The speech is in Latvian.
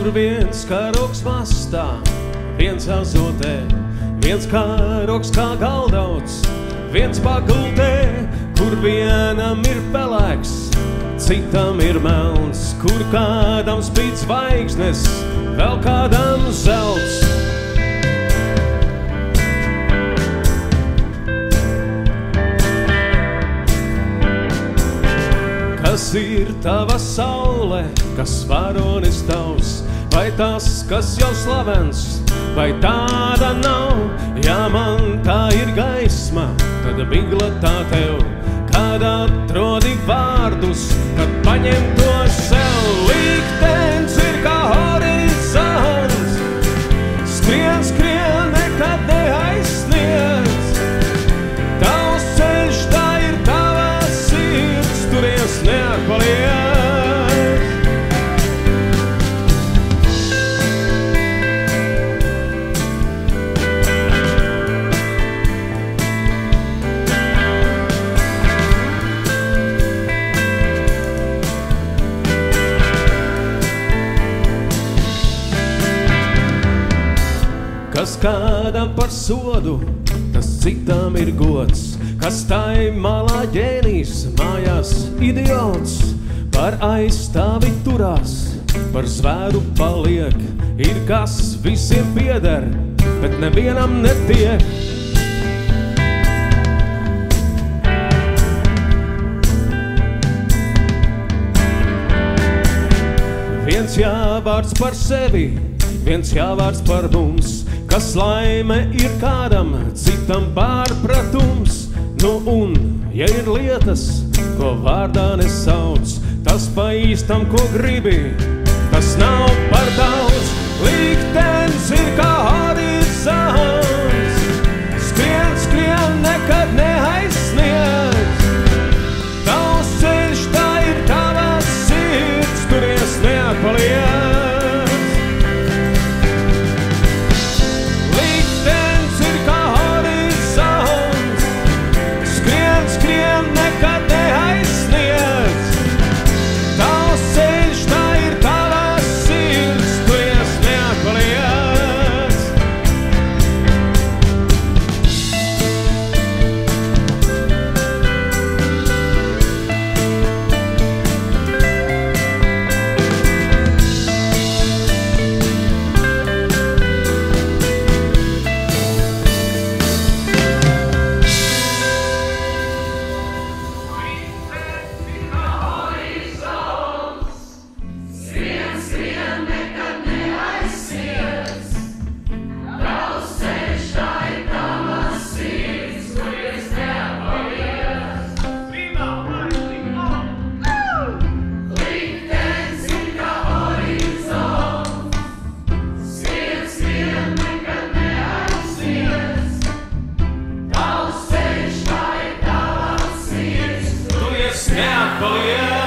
Kur viens karoks mastā, viens azotē, viens karoks kā galdauts, viens pagultē, kur vienam ir pelēks, citam ir melns, kur kādam spīd zvaigznes, vēl kādam zelts. Kas ir tava saule, kas varonis tavs, vai tas, kas jau slavens, vai tāda nav? Ja man tā ir gaisma, tad bigla tā tev, kad atrodi vārdus, tad paņem to sev. Liktenis ir kā horizons, skrien, skrien, nekad neaizsniedz. Tavs ceļš, tā ir tava sirds, turies neatpaliec. Kas kādam par sodu, tas citam ir gods, kas tai malā ģēnijs, mājās idiots, par aizstāvi turās, par zvēru paliek, ir kas visiem pieder, bet nevienam netiek. Viens jāvārds par sevi, viens jāvārds par mums, kas laime ir kādam, citam pārpratums. Nu un, ja ir lietas, ko vārdā nesauc, tas pa īstam, ko gribi, tas nav par daudz. Liktenis ir kā horizons, skrien, skrien, nekad neaizsniedz. Tavs ceļš, tā ir tava sirds, turies neatpaliec. Yeah, oh yeah.